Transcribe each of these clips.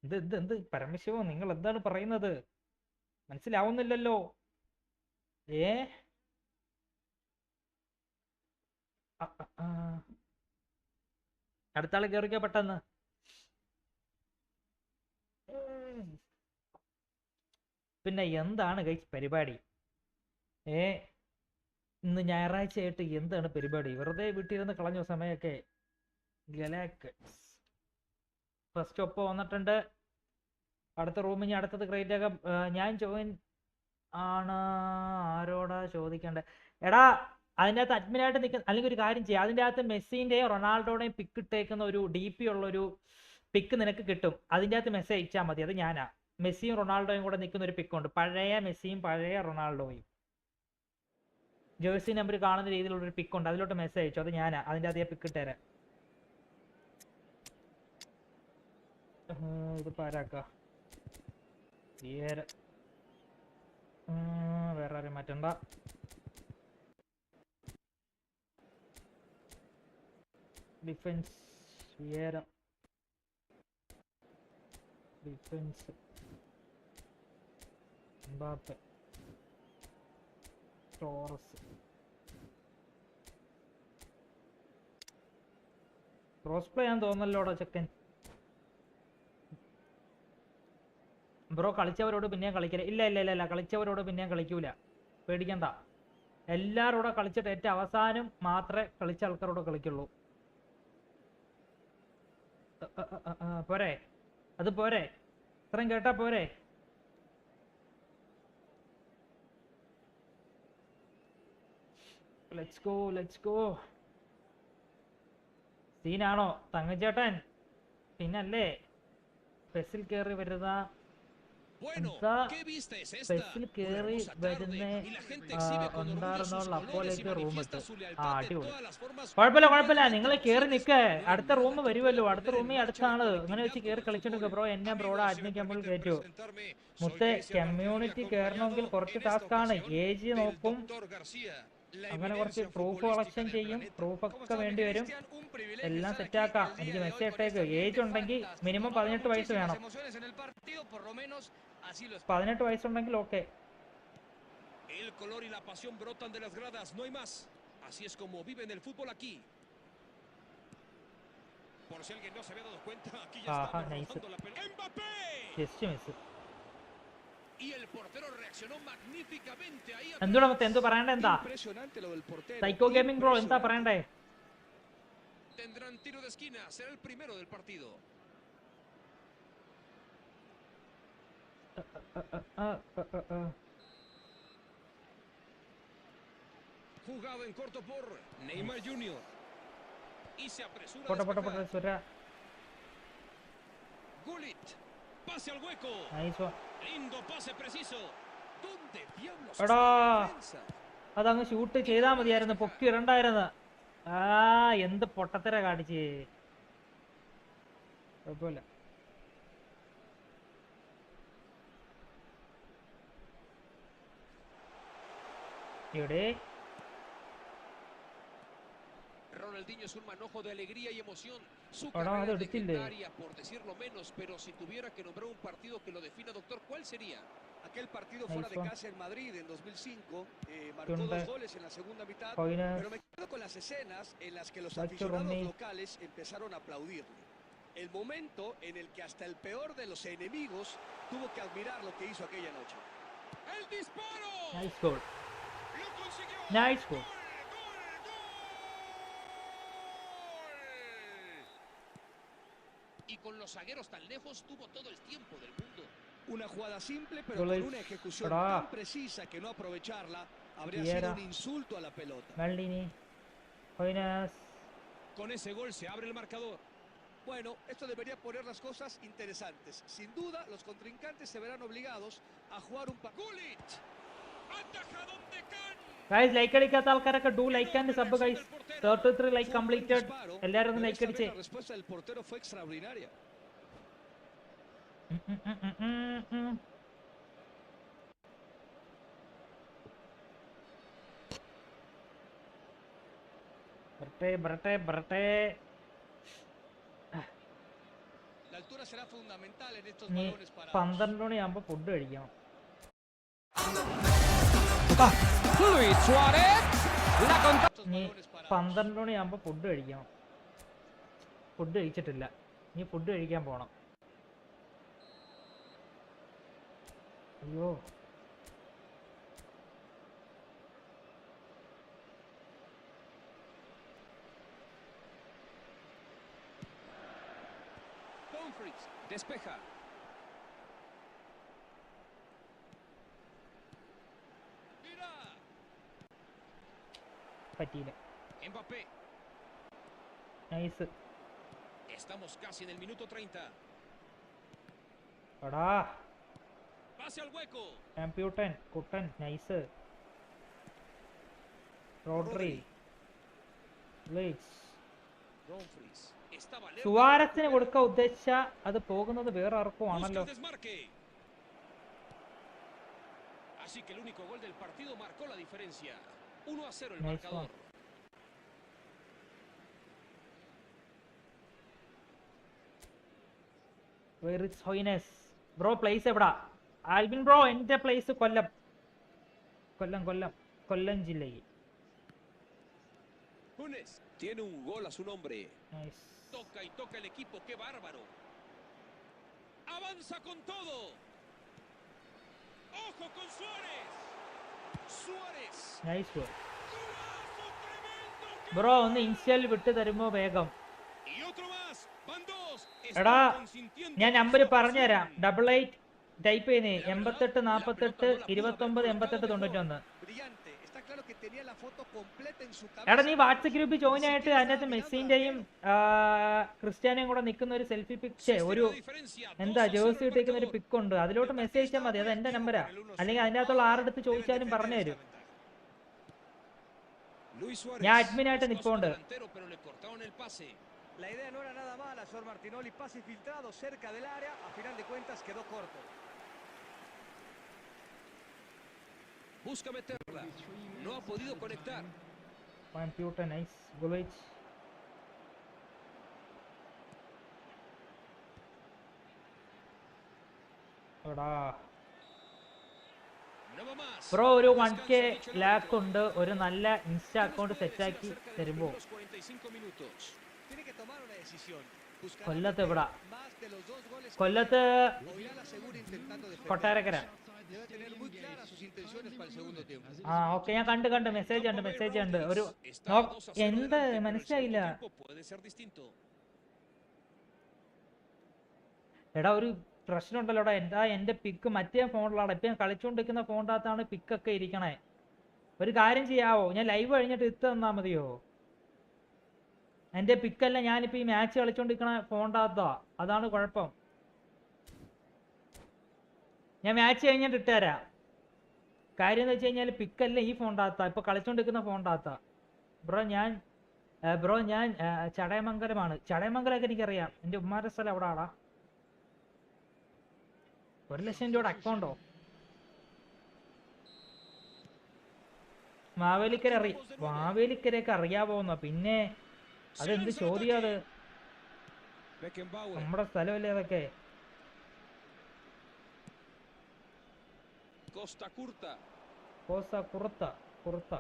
എന്ത് പരമശിവോ, നിങ്ങൾ എന്താണ് പറയുന്നത്? മനസ്സിലാവുന്നില്ലല്ലോ. ഏ അടുത്ത ആള് കയറിക്കോ പെട്ടെന്ന്. പിന്നെ എന്താണ് ഗൈസ് പരിപാടി? ഇന്ന് ഞായറാഴ്ചയായിട്ട് എന്താണ് പരിപാടി? വെറുതെ വീട്ടിലിരുന്ന് കളഞ്ഞ സമയമൊക്കെ. ഫസ്റ്റ് ഒപ്പം വന്നിട്ടുണ്ട്. അടുത്ത റൂമിൽ അടുത്തത് ക്രിയേറ്റ് ആകാം. ഞാൻ ജോയിൻ ആണ്. ആരോടാ ചോദിക്കണ്ടേ? എടാ അതിൻ്റെ അകത്ത് അഡ്മിനായിട്ട് നിൽക്കുന്ന, അല്ലെങ്കിൽ ഒരു കാര്യം ചെയ്യാം, അതിൻ്റെ അകത്ത് മെസ്സിൻ്റെയും റൊണാൾഡോയുടെയും പിക്ക് ഇട്ടേക്കുന്ന ഒരു DP ഉള്ളൊരു പിക്ക് നിനക്ക് കിട്ടും. അതിൻ്റെ അകത്ത് മെസ്സേജ് അയച്ചാൽ മതി. അത് ഞാനാ. മെസ്സിയും റൊണാൾഡോയും കൂടെ നിൽക്കുന്ന ഒരു പിക്കുണ്ട്. പഴയ മെസ്സിയും പഴയ റൊണാൾഡോയും ജേഴ്സി നമ്പർ കാണുന്ന രീതിയിലുള്ള ഒരു പിക്കുണ്ട്. അതിലോട്ട് മെസ്സേജ് അയച്ചു. അത് ഞാനാ. അതിൻ്റെ അതേ പിക്ക് ഇട്ടേരാ. ഇതിപ്പോ ആരാക്ക? വേറെ ആരും മാറ്റണ്ട. Defence defence Mbappe, Torres, Kroos play ഞാൻ തോന്നല്ലോടാ ചെക്കൻ. ബ്രോ കളിച്ചവരോട് പിന്നെയും കളിക്കല? ഇല്ല, കളിച്ചവരോട് പിന്നെയും കളിക്കൂല, പേടിക്കണ്ട. എല്ലാവരോടെ കളിച്ചിട്ട് ഏറ്റവും അവസാനം മാത്രമേ കളിച്ച ആൾക്കാരോട് കളിക്കുള്ളൂ. പോരെ? അത് പോരെ? ഇത്രയും കേട്ടാ പോരെ? Let's go. സീനാണോ തങ്കച്ചേട്ടൻ? പിന്നല്ലേ ബസ്സിൽ കയറി വരുന്ന ബസ്സിൽ കയറി വരുന്ന ഉണ്ടായിരുന്നുള്ള അപ്പോഴേക്ക് റൂം ഇട്ട്. അടിപൊളി. കുഴപ്പമില്ല, നിങ്ങൾ കയറി നിൽക്കേ. അടുത്ത റൂം വരുമല്ലോ. അടുത്ത റൂമിൽ അടുത്താണ്. അങ്ങനെ വെച്ച് കയറി കളിച്ചോണ്ട് ബ്രോ. എന്നെ ബ്രോയുടെ അഡ്മിറ്റ് നമ്മൾ കയറ്റു. മുത്തേ കമ്മ്യൂണിറ്റി കയറണമെങ്കിൽ കുറച്ച് ടാസ്ക് ആണ്. ഏജ് നോക്കും, അങ്ങനെ കുറച്ച് പ്രൂഫ് കളക്ഷൻ ചെയ്യും. പ്രൂഫൊക്കെ വേണ്ടി വരും. എല്ലാം സെറ്റാക്കാം. എനിക്ക് മെസ്സേജ് ഇട്ടേക്ക്. ഏജ് ഉണ്ടെങ്കിൽ മിനിമം 18 വയസ്സ് വേണം. 18 വയസ്സുണ്ടെങ്കിൽ ഓക്കെ. Just miss. എന്തുവാ മൊത്തം എന്ത് പറയണ്ടേ? എന്താ സൈക്കോ ഗെയിമിംഗ് ബ്രോ എന്താ പറയണ്ടേ? Jugado en corto por Neymar Jr. Y se apresura. Potra, Surya. Gullit. Pase al hueco. Nice one. Lindo pase preciso. ¿Dónde diablos എടാ está la defensa? അതങ്ങ് shoot ചെയ്താൽ മതിയായിരുന്നു. പൊക്കി ഇടണ്ടായിരുന്നു. എന്ത് പൊട്ടത്തര കാണിച്ച്. കുഴപ്പമില്ല. ഇവിടെ Ronaldinho es un manojo de alegría y emoción. Su Ahora carrera es de legendaria, por decirlo menos, pero si tuviera que nombrar un partido que lo defina, doctor, ¿cuál sería? Aquel partido fuera de casa en Madrid en 2005, marcó 2 goles en la segunda mitad, pero me quedo con las escenas en las que los aficionados locales empezaron a aplaudirle. El momento en el que hasta el peor de los enemigos tuvo que admirar lo que hizo aquella noche. ¡El disparo! Nice goal. ¡Lo consiguió! Nice goal. Y con los zagueros tan lejos tuvo todo el tiempo del mundo. Una jugada simple, pero con una ejecución tan precisa que no aprovecharla habría sido un insulto a la pelota. Maldini. Buenas. Con ese gol se abre el marcador. Bueno, esto debería poner las cosas interesantes. Sin duda, los contrincantes se verán obligados a jugar un Gullit. Ataja donde can. Guys, like അടിക്കാത്ത ആൾക്കാരൊക്കെ do like and sub guys. 33 like completed. എല്ലാവരും ഒന്ന് like അടിച്ചേ. La respuesta del portero fue extraordinaria. Brate. La altura ahora será fundamental en estos ഇനി balones parados. 12 മണിയാകുമ്പോ food കഴിക്കണം. Luis Suárez. ഇനി 12 മണിയാകുമ്പോ food കഴിക്കണം. Food കഴിച്ചിട്ടില്ല. ഇനി ഫുഡ് കഴിക്കാൻ പോണം. അയ്യോ, Dumfries despeja. Mira. പറ്റിയില്ല. Mbappé. Nice. Estamos casi en el minuto 30. എടാ Pase al hueco. കമ്പ്യൂട്ടൻ കുട്ടൻ nice. Rodri, Dumfries. Estaba lejos. സുവാരസിന് കൊടുക്കാൻ ഉദ്ദേശിച്ച അത് പോകുന്നത് വേറെ ആർക്കും Busca ആണല്ലോ. el desmarque. Así que el único gol del partido marcó la diferencia. 1-0 el Nice marcador. one. Where is Hoines? Bro place എവിടാ? ആൽബിൻ ബ്രോ എന്റെ പ്ലേസ് കൊല്ലം. കൊല്ലം ജില്ലയിൽ. Funes tiene un gol a su nombre. Nice. Toca y toca el equipo, qué bárbaro. Avanza con todo. Ojo con Suárez. Suárez. Nice bro. Golazo tremendo. Bro ഒന്ന് ഇൻസ്റ്റയിൽ വിട്ട് തരുമോ വേഗം? Y otro más. Van dos. എടാ Están consintiendo ഞാൻ number su പറഞ്ഞുതരാം. acción. 88 type ചെയ്യുന്നേ 88 48 29 88 91. Brillante. Está claro que tenía la foto completa en su എടാ cabeza. നീ വാട്സപ്പ് ഗ്രൂപ്പിൽ ജോയിൻ ആയിട്ട് അതിനകത്ത് മെസ്സിന്റെയും ക്രിസ്ത്യാനോയും കൂടെ നിൽക്കുന്ന ഒരു സെൽഫി പിക്ക് ഒരു La diferencia, എന്താ 2-0 ജേഴ്സി el ഇട്ടേക്കുന്ന ഒരു marcador. പിക്ക് ഉണ്ട്. അതിലോട്ട് മെസ്സേജ് അയച്ചാൽ മതി. അത് എന്റെ നമ്പരാ. അല്ലെങ്കിൽ അതിൻ്റെ അകത്തുള്ള ആരെടുത്ത് ചോദിച്ചാലും പറഞ്ഞു തരും. Luis Suárez. ഞാൻ അഡ്മിനായിട്ട് buscó a su നിൽപ്പുണ്ട്. delantero, pero le cortaron el pase. La idea no era nada mala, señor Martinoli. Pase filtrado cerca del área. A final de cuentas quedó corto. Busca meterla. No ha podido conectar. Computer nice. ഗുലൈച്ച് എടാ No va más. Bro ഒരു Descanso 1K dicho el ലാക്ക് árbitro. ഉണ്ട്. ഒരു നല്ല insta account Puede ser സെറ്റാക്കി cerca de തരുമ്പോ. los 45 minutos. Tiene que tomar una decisión. Buscar കൊല്ലത്ത് എവിടാ? más de los dos goles. കൊല്ലത്ത് O irá a la segura intentando defender. Kottarakkara. Debe tener muy claras sus intenciones para el segundo tiempo. ആ okay ഞാൻ കണ്ട് message ഉണ്ട് ഒരു Está 2-0 എന്ത് delante, pero el മനസ്സിലായില്ല. segundo tiempo puede ser distinto. എടാ ഒരു പ്രശ്നമുണ്ടല്ലോടാ. എന്റെ പിക്ക് മറ്റേ ഫോണിലാണ്. ഇപ്പൊ ഞാൻ കളിച്ചുകൊണ്ടിരിക്കുന്ന ഫോണിൻ്റെ അകത്താണ് പിക്കൊക്കെ ഇരിക്കണേ. ഒരു കാര്യം ചെയ്യാവോ? ഞാൻ ലൈവ് കഴിഞ്ഞിട്ട് ഇട്ട് തന്നാ മതിയോ? എന്റെ പിക്കല്ല ഞാനിപ്പോ ഈ മാച്ച് കളിച്ചോണ്ടിരിക്കണ ഫോണിൻ്റെ അകത്താ. അതാണ് കുഴപ്പം. ഞാൻ മാച്ച് കഴിഞ്ഞിട്ട് ഇട്ടുതരാം. കാര്യം എന്ന് വെച്ച് കഴിഞ്ഞാൽ പിക്കല്ല ഈ ഫോണിൻ്റെ അകത്താ. ഇപ്പൊ കളിച്ചോണ്ടിരിക്കുന്ന ഫോണിൻ്റെ അകത്താ. ബ്രോ ഞാൻ ചടയമംഗലമാണ്. ചടയമംഗലമൊക്കെ എനിക്കറിയാം. എൻ്റെ ഉമ്മാരുടെ സ്ഥലം എവിടെ ആടാ? 1,00,000 രൂപയുടെ അക്കൗണ്ടോ? മാവേലിക്കരയൊക്കെ അറിയാവോന്നോ? പിന്നെ അതെന്ത് ചോദ്യം? അത് Beckenbauer. നമ്മുടെ സ്ഥലമല്ലേ അതൊക്കെ? Costa Curta. കുറുത്ത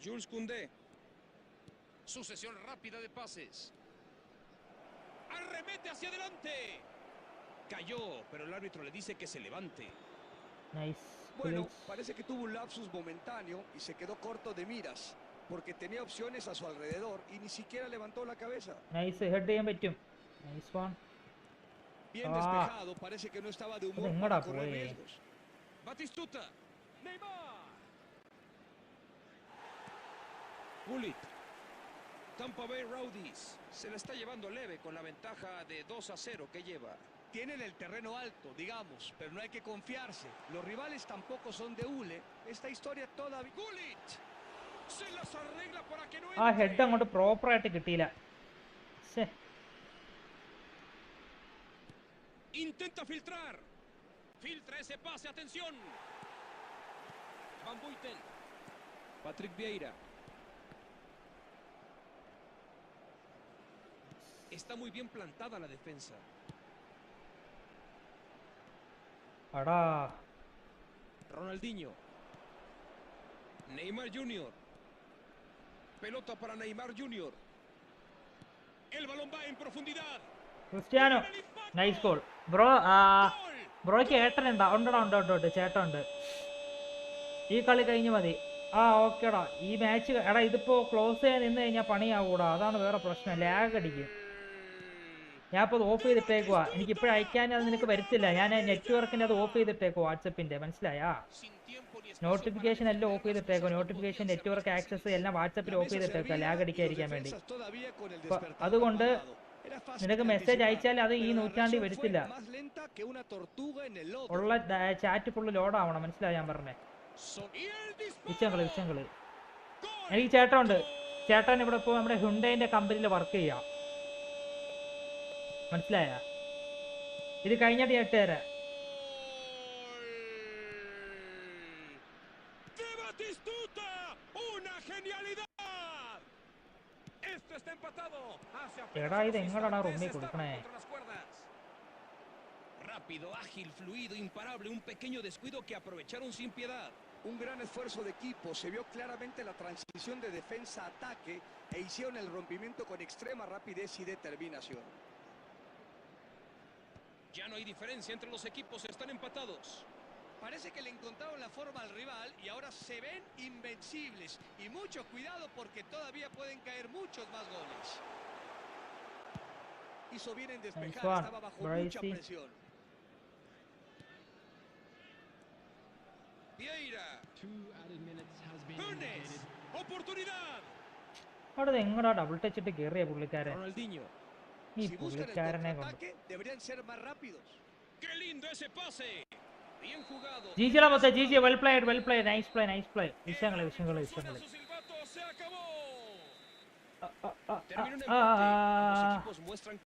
Jules Koundé. Sucesión rápida de pases. Arremete hacia adelante. Cayó, pero el árbitro le dice que se levante. Nice. Bueno, parece que tuvo un lapsus momentáneo y se quedó corto de miras, porque tenía opciones a su alrededor y ni siquiera levantó la cabeza. Nice. Head ചെയ്യാൻ പറ്റും. Nice one. Bien despejado, parece que no estaba de humor Venga, para correr pues. riesgos. Batistuta. Neymar. Gullit. Tampa Bay Rowdies. Se la está llevando leve con la ventaja de 2-0 que lleva. Tienen el terreno alto, digamos, pero no hay que confiarse. Los rivales tampoco son de hule. Esta historia todavía... Gullit. Se las arregla para que no ആ head entre. അങ്ങോട്ട് പ്രോപ്പറായിട്ട് കിട്ടിയില്ല. ശ്ശേ. Intenta filtrar. Filtra ese pase, atención. Van Buiten. Patrick Vieira. Está muy bien plantada la defensa. എടാ Ronaldinho. Neymar Jr. Pelota para Neymar Jr. El balón va en profundidad. Cristiano nice goal bro. ബ്രോയ്ക്ക് ഏട്ടനുണ്ടാ? ഉണ്ടടാ, ഉണ്ട് ചേട്ടൻ ഉണ്ട്. ഈ കളി കഴിഞ്ഞ് മതി. ഓക്കേടാ. ഈ മാച്ച് എടാ ഇതിപ്പോ ക്ലോസ് ചെയ്യാൻ നിന്ന് കഴിഞ്ഞാൽ പണിയാവൂടാ. അതാണ് വേറെ പ്രശ്നം. ലാഗ് അടിക്കും. ഞാൻ ഇപ്പോൾ അത് ഓഫ് ചെയ്തിട്ടേക്കുവാ. എനിക്ക് ഇപ്പോഴും അയക്കാൻ അത് നിനക്ക് വരത്തില്ല. ഞാൻ നെറ്റ്വർക്കിൻ്റെ അത് ഓഫ് ചെയ്തിട്ടേക്കോ വാട്സപ്പിൻ്റെ. മനസ്സിലായാ? നോട്ടിഫിക്കേഷൻ എല്ലാം ഓഫ് ചെയ്തിട്ടേക്കോ. നോട്ടിഫിക്കേഷൻ, നെറ്റ്വർക്ക് ആക്സസ് എല്ലാം വാട്സപ്പിൽ ഓഫ് ചെയ്തിട്ടേക്കോ, ലാഗ് അടിക്കാതിരിക്കാൻ വേണ്ടി. അതുകൊണ്ട് നിനക്ക് മെസ്സേജ് അയച്ചാൽ അത് ഈ നൂറ്റാണ്ടിൽ വരത്തില്ല. ഉള്ള ചാറ്റ് ഫുള്ള് ലോഡാവണം. മനസ്സിലായോ ഞാൻ പറഞ്ഞേ? വിഷയങ്ങള് എനിക്ക് ചേട്ടനുണ്ട്. ചേട്ടൻ ഇവിടെ ഇപ്പോൾ നമ്മുടെ ഹുണ്ടൈൻ്റെ കമ്പനിയിൽ വർക്ക് ചെയ്യാം. മനസ്സിലായ? ഇത് കഴിഞ്ഞിട്ട് ഞാൻ ഇട്ടുതരാം. എടാ ഇത് എങ്ങോട്ടാണ് റൂമിൽ കൊടുക്കണേ? Rápido, ágil, fluido, imparable, un pequeño descuido que aprovecharon sin piedad. Un gran esfuerzo de equipo, se vio claramente la transición de defensa a ataque e hicieron el rompimiento con extrema rapidez y determinación. Ya no hay diferencia entre los equipos, están empatados. Parece que le encontraron la forma al rival y ahora se ven invencibles. Y mucho cuidado porque todavía pueden caer muchos más goles. Hizo bien en despejar, estaba bajo mucha presión. Vieira. Funes. Oportunidad. അവിടെ എങ്ങടാ double touch ഇട്ട് കയറിയ പുള്ളിക്കാരൻ? Ronaldinho. ഈ പുള്ളിക്കാരനെ കൊണ്ട് deberían ser más rápidos. Qué lindo ese pase. Bien jugado. ജിജിയുടെ മൊത്തം GG well played nice play. വിഷയങ്ങള് Suena su silbato, se acabó. Terminó en empate. Los equipos muestran